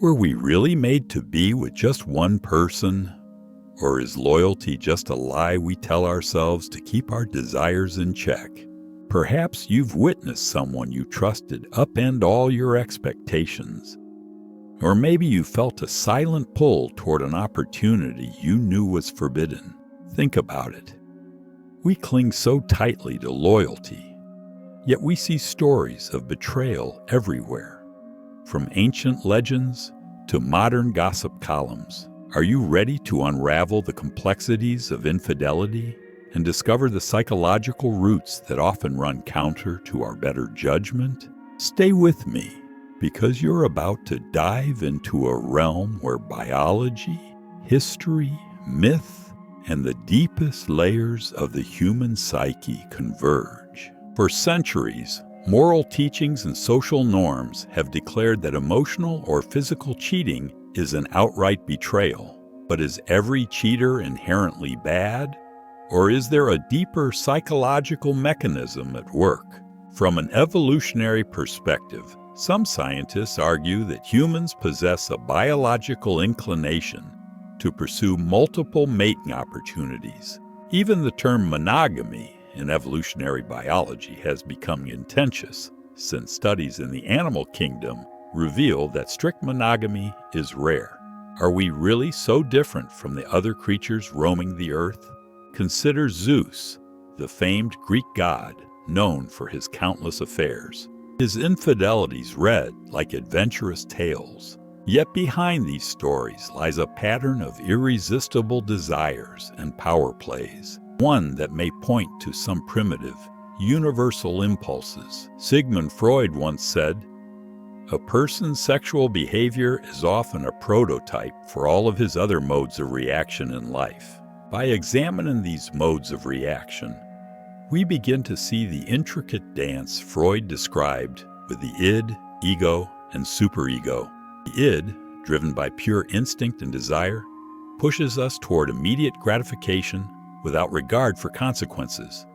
Were we really made to be with just one person? Or is loyalty just a lie we tell ourselves to keep our desires in check? Perhaps you've witnessed someone you trusted upend all your expectations. Or maybe you felt a silent pull toward an opportunity you knew was forbidden. Think about it. We cling so tightly to loyalty, yet we see stories of betrayal everywhere. From ancient legends to modern gossip columns, are you ready to unravel the complexities of infidelity and discover the psychological roots that often run counter to our better judgment? Stay with me, because you're about to dive into a realm where biology, history, myth, and the deepest layers of the human psyche converge. For centuries, moral teachings and social norms have declared that emotional or physical cheating is an outright betrayal. But is every cheater inherently bad? Or is there a deeper psychological mechanism at work? From an evolutionary perspective, some scientists argue that humans possess a biological inclination to pursue multiple mating opportunities. Even the term monogamy in evolutionary biology has become contentious, since studies in the animal kingdom reveal that strict monogamy is rare. Are we really so different from the other creatures roaming the earth? Consider Zeus, the famed Greek god known for his countless affairs. His infidelities read like adventurous tales. Yet behind these stories lies a pattern of irresistible desires and power plays, one that may point to some primitive, universal impulses. Sigmund Freud once said, "A person's sexual behavior is often a prototype for all of his other modes of reaction in life." By examining these modes of reaction, we begin to see the intricate dance Freud described with the id, ego, and superego. The id, driven by pure instinct and desire, pushes us toward immediate gratification without regard for consequences.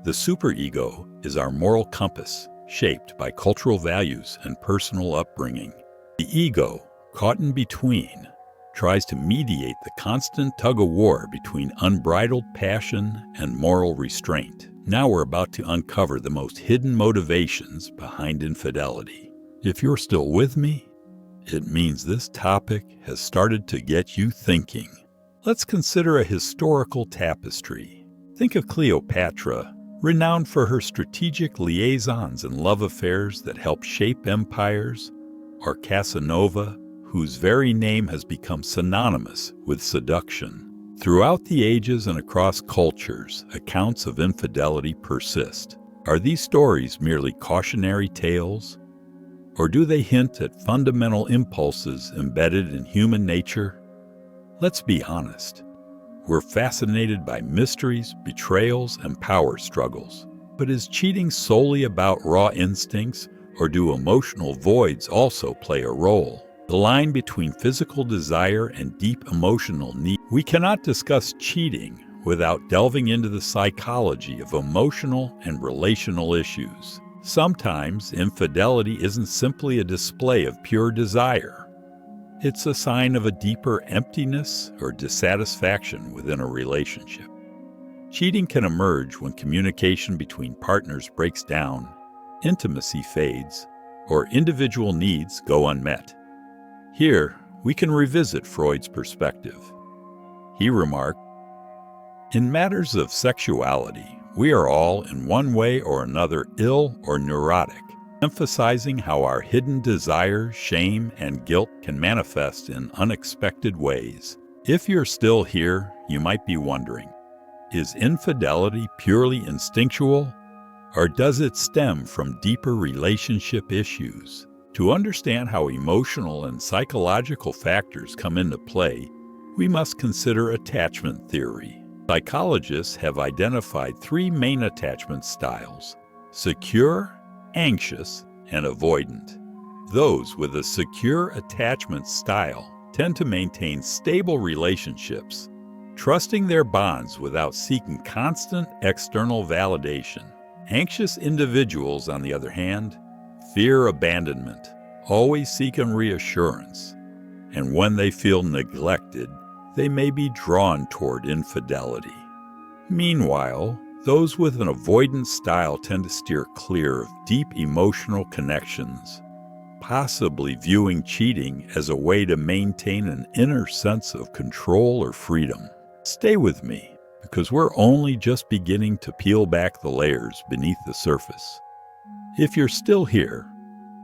The superego is our moral compass, shaped by cultural values and personal upbringing. The ego, caught in between, tries to mediate the constant tug-of-war between unbridled passion and moral restraint. Now we're about to uncover the most hidden motivations behind infidelity. If you're still with me, it means this topic has started to get you thinking. Let's consider a historical tapestry. Think of Cleopatra, renowned for her strategic liaisons and love affairs that helped shape empires, or Casanova, whose very name has become synonymous with seduction. Throughout the ages and across cultures, accounts of infidelity persist. Are these stories merely cautionary tales? Or do they hint at fundamental impulses embedded in human nature? Let's be honest. We're fascinated by mysteries, betrayals, and power struggles. But is cheating solely about raw instincts, or do emotional voids also play a role? The line between physical desire and deep emotional need. We cannot discuss cheating without delving into the psychology of emotional and relational issues. Sometimes infidelity isn't simply a display of pure desire. It's a sign of a deeper emptiness or dissatisfaction within a relationship. Cheating can emerge when communication between partners breaks down, intimacy fades, or individual needs go unmet. Here, we can revisit Freud's perspective. He remarked, "In matters of sexuality, we are all, in one way or another, ill or neurotic, emphasizing how our hidden desires, shame, and guilt can manifest in unexpected ways. If you're still here, you might be wondering, is infidelity purely instinctual, or does it stem from deeper relationship issues? To understand how emotional and psychological factors come into play, we must consider attachment theory. Psychologists have identified three main attachment styles: secure, anxious, and avoidant. Those with a secure attachment style tend to maintain stable relationships, trusting their bonds without seeking constant external validation. Anxious individuals, on the other hand, fear abandonment, always seeking reassurance, and when they feel neglected, they may be drawn toward infidelity. Meanwhile, those with an avoidance style tend to steer clear of deep emotional connections, possibly viewing cheating as a way to maintain an inner sense of control or freedom. Stay with me, because we're only just beginning to peel back the layers beneath the surface. If you're still here,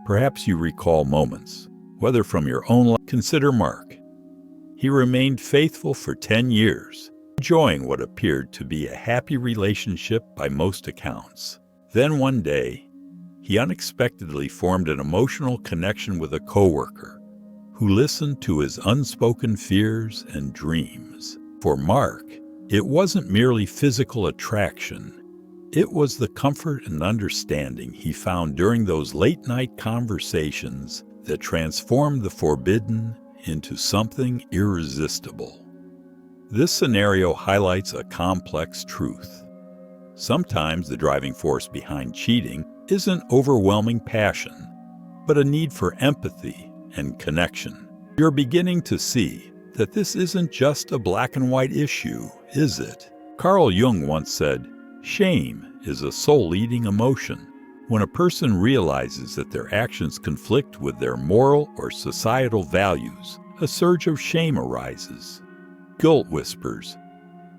perhaps you recall moments, whether from your own life. Consider Mark. He remained faithful for 10 years, enjoying what appeared to be a happy relationship by most accounts. Then one day, he unexpectedly formed an emotional connection with a coworker who listened to his unspoken fears and dreams. For Mark, it wasn't merely physical attraction. It was the comfort and understanding he found during those late-night conversations that transformed the forbidden into something irresistible. This scenario highlights a complex truth. Sometimes the driving force behind cheating isn't overwhelming passion, but a need for empathy and connection. You're beginning to see that this isn't just a black and white issue, is it? Carl Jung once said, "Shame is a soul-eating emotion." When a person realizes that their actions conflict with their moral or societal values, a surge of shame arises. Guilt whispers,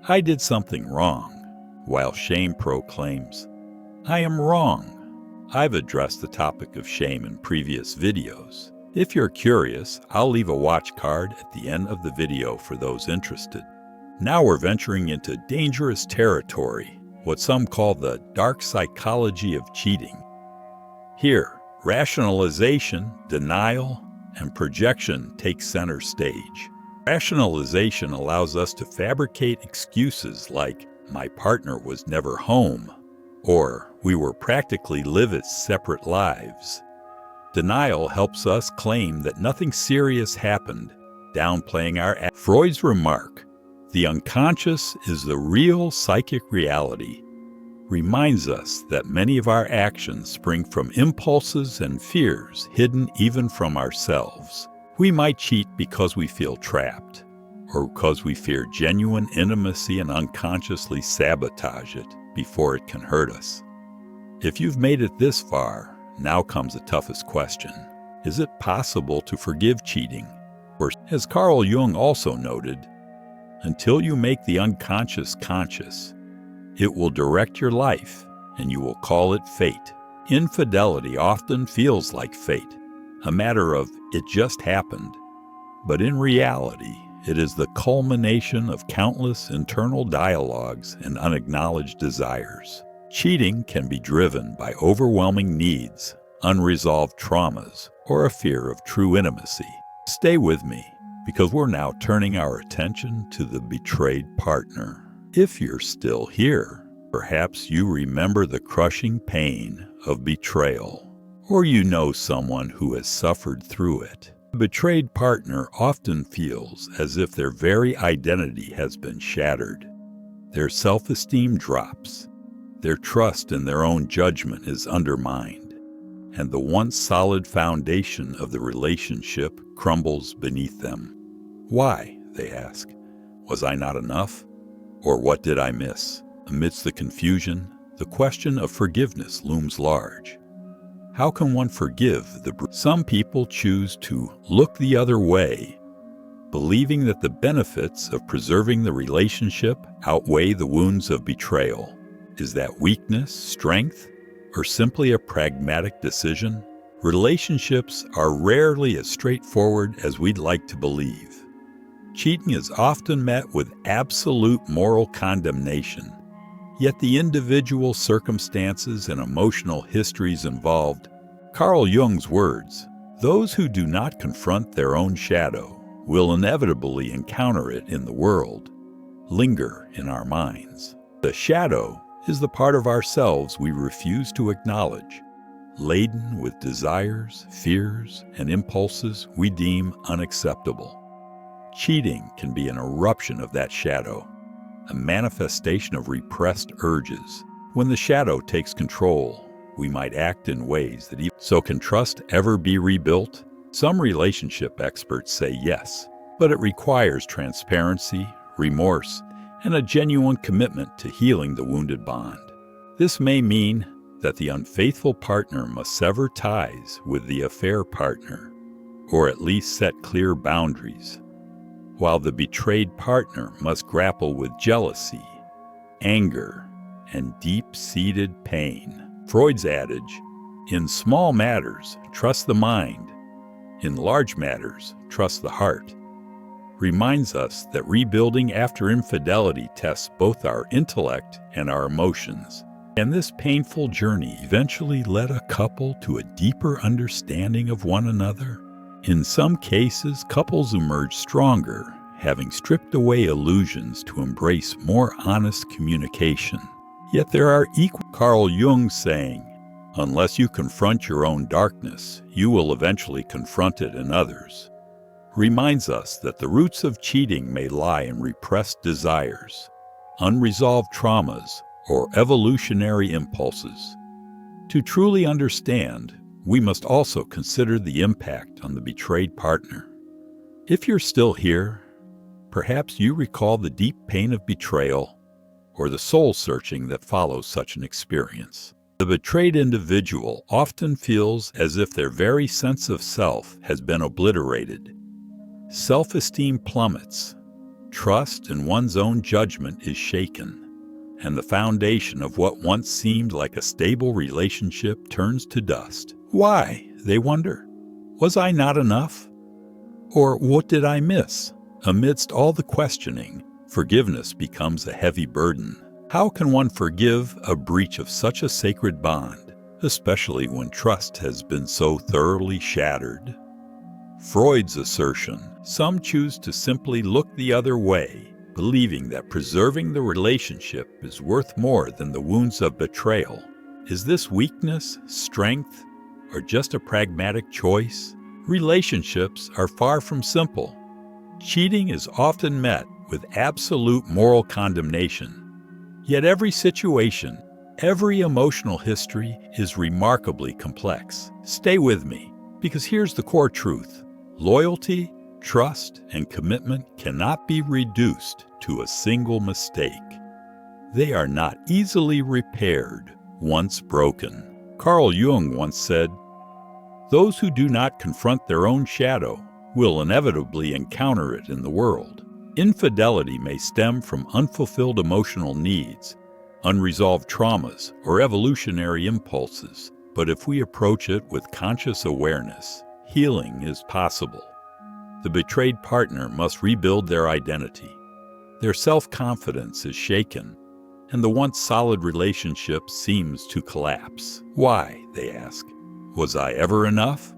"I did something wrong," while shame proclaims, "I am wrong." I've addressed the topic of shame in previous videos. If you're curious, I'll leave a watch card at the end of the video for those interested. Now we're venturing into dangerous territory, what some call the dark psychology of cheating. Here, rationalization, denial, and projection take center stage. Rationalization allows us to fabricate excuses like, "My partner was never home," or "We were practically living separate lives." Denial helps us claim that nothing serious happened, downplaying our actions. Freud's remark, "The unconscious is the real psychic reality," reminds us that many of our actions spring from impulses and fears hidden even from ourselves. We might cheat because we feel trapped, or because we fear genuine intimacy and unconsciously sabotage it before it can hurt us. If you've made it this far, now comes the toughest question. Is it possible to forgive cheating? Or, as Carl Jung also noted, until you make the unconscious conscious, it will direct your life, and you will call it fate. Infidelity often feels like fate, a matter of "it just happened." But in reality, it is the culmination of countless internal dialogues and unacknowledged desires. Cheating can be driven by overwhelming needs, unresolved traumas, or a fear of true intimacy. Stay with me, because we're now turning our attention to the betrayed partner. If you're still here, perhaps you remember the crushing pain of betrayal, or you know someone who has suffered through it. A betrayed partner often feels as if their very identity has been shattered. Their self-esteem drops, their trust in their own judgment is undermined, and the once solid foundation of the relationship crumbles beneath them. Why, they ask. Was I not enough? Or what did I miss? Amidst the confusion, the question of forgiveness looms large. How can one forgive the Some people choose to look the other way, believing that the benefits of preserving the relationship outweigh the wounds of betrayal. Is that weakness, strength, or simply a pragmatic decision? Relationships are rarely as straightforward as we'd like to believe. Cheating is often met with absolute moral condemnation, yet the individual circumstances and emotional histories involved, Carl Jung's words, "Those who do not confront their own shadow will inevitably encounter it in the world," linger in our minds. The shadow is the part of ourselves we refuse to acknowledge, laden with desires, fears, and impulses we deem unacceptable. Cheating can be an eruption of that shadow, a manifestation of repressed urges. When the shadow takes control, we might act in ways that So can trust ever be rebuilt? Some relationship experts say yes, but it requires transparency, remorse, and a genuine commitment to healing the wounded bond. This may mean that the unfaithful partner must sever ties with the affair partner, or at least set clear boundaries, while the betrayed partner must grapple with jealousy, anger, and deep-seated pain. Freud's adage, "In small matters, trust the mind. In large matters, trust the heart," reminds us that rebuilding after infidelity tests both our intellect and our emotions. And this painful journey eventually led a couple to a deeper understanding of one another. In some cases, couples emerge stronger, having stripped away illusions to embrace more honest communication. Yet there are Carl Jung saying, "Unless you confront your own darkness, you will eventually confront it in others," reminds us that the roots of cheating may lie in repressed desires, unresolved traumas, or evolutionary impulses. To truly understand, we must also consider the impact on the betrayed partner. If you're still here, perhaps you recall the deep pain of betrayal or the soul-searching that follows such an experience. The betrayed individual often feels as if their very sense of self has been obliterated. Self-esteem plummets, trust in one's own judgment is shaken, and the foundation of what once seemed like a stable relationship turns to dust. Why, they wonder? Was I not enough? Or what did I miss? Amidst all the questioning, forgiveness becomes a heavy burden. How can one forgive a breach of such a sacred bond, especially when trust has been so thoroughly shattered? Freud's assertion, some choose to simply look the other way, believing that preserving the relationship is worth more than the wounds of betrayal. Is this weakness, strength, or just a pragmatic choice? Relationships are far from simple. Cheating is often met with absolute moral condemnation. Yet every situation, every emotional history is remarkably complex. Stay with me, because here's the core truth. Loyalty, trust, and commitment cannot be reduced to a single mistake. They are not easily repaired once broken. Carl Jung once said, "Those who do not confront their own shadow will inevitably encounter it in the world." Infidelity may stem from unfulfilled emotional needs, unresolved traumas, or evolutionary impulses, but if we approach it with conscious awareness, healing is possible. The betrayed partner must rebuild their identity. Their self-confidence is shaken, and the once solid relationship seems to collapse. Why, they ask. Was I ever enough?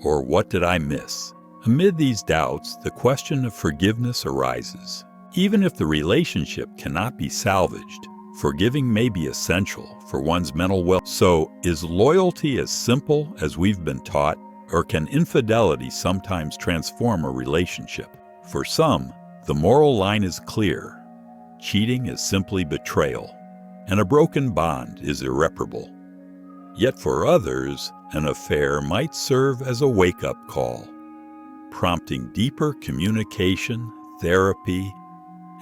Or what did I miss? Amid these doubts, the question of forgiveness arises. Even if the relationship cannot be salvaged, forgiving may be essential for one's mental well. So, is loyalty as simple as we've been taught, or can infidelity sometimes transform a relationship? For some, the moral line is clear. Cheating is simply betrayal, and a broken bond is irreparable. Yet for others, an affair might serve as a wake-up call, prompting deeper communication, therapy,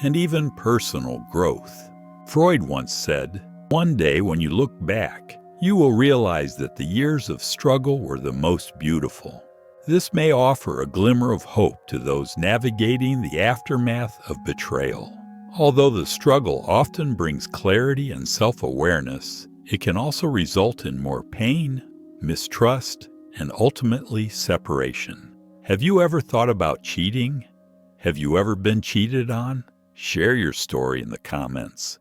and even personal growth. Freud once said, "One day when you look back, you will realize that the years of struggle were the most beautiful." This may offer a glimmer of hope to those navigating the aftermath of betrayal. Although the struggle often brings clarity and self-awareness, it can also result in more pain, mistrust, and ultimately separation. Have you ever thought about cheating? Have you ever been cheated on? Share your story in the comments.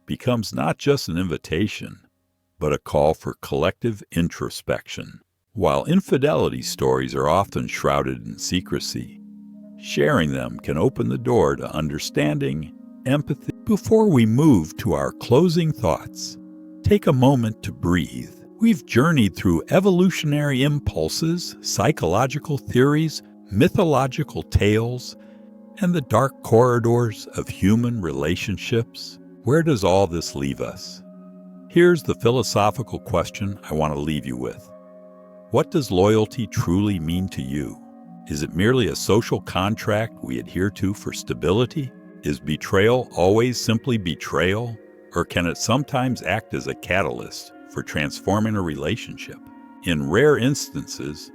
Becomes not just an invitation, but a call for collective introspection. While infidelity stories are often shrouded in secrecy, sharing them can open the door to understanding, empathy. Before we move to our closing thoughts, take a moment to breathe. We've journeyed through evolutionary impulses, psychological theories, mythological tales, and the dark corridors of human relationships. Where does all this leave us? Here's the philosophical question I want to leave you with. What does loyalty truly mean to you? Is it merely a social contract we adhere to for stability? Is betrayal always simply betrayal? Or can it sometimes act as a catalyst for transforming a relationship? In rare instances,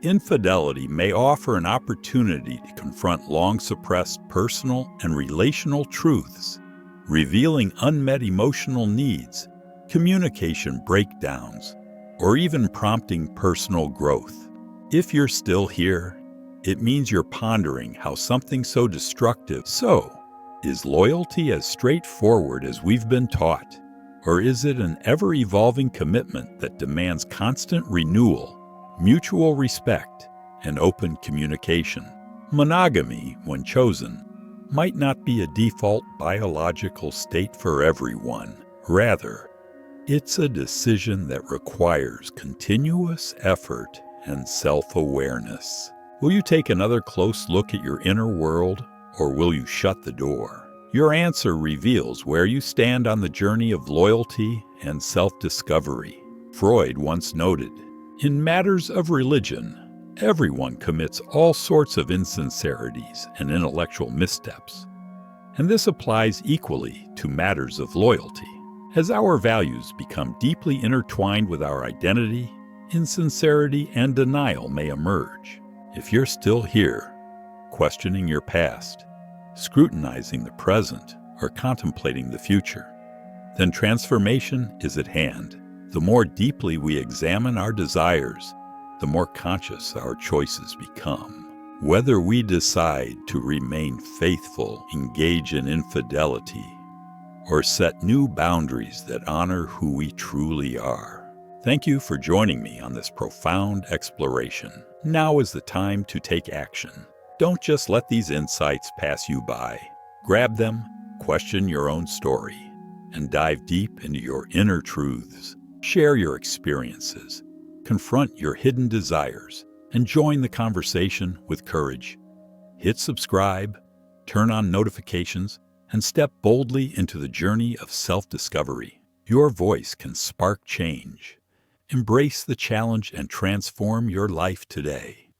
infidelity may offer an opportunity to confront long-suppressed personal and relational truths, revealing unmet emotional needs, communication breakdowns, or even prompting personal growth. If you're still here, it means you're pondering how something so destructive. So, is loyalty as straightforward as we've been taught? Or is it an ever-evolving commitment that demands constant renewal, mutual respect, and open communication? Monogamy, when chosen, might not be a default biological state for everyone. Rather, it's a decision that requires continuous effort and self-awareness. Will you take another close look at your inner world, or will you shut the door? Your answer reveals where you stand on the journey of loyalty and self-discovery. Freud once noted, "In matters of religion, everyone commits all sorts of insincerities and intellectual missteps, and this applies equally to matters of loyalty. As our values become deeply intertwined with our identity, insincerity and denial may emerge. If you're still here, questioning your past, scrutinizing the present, or contemplating the future, then transformation is at hand. The more deeply we examine our desires, the more conscious our choices become. Whether we decide to remain faithful, engage in infidelity, or set new boundaries that honor who we truly are. Thank you for joining me on this profound exploration. Now is the time to take action. Don't just let these insights pass you by. Grab them, question your own story, and dive deep into your inner truths. Share your experiences, confront your hidden desires, and join the conversation with courage. Hit subscribe, turn on notifications, and step boldly into the journey of self-discovery. Your voice can spark change. Embrace the challenge and transform your life today.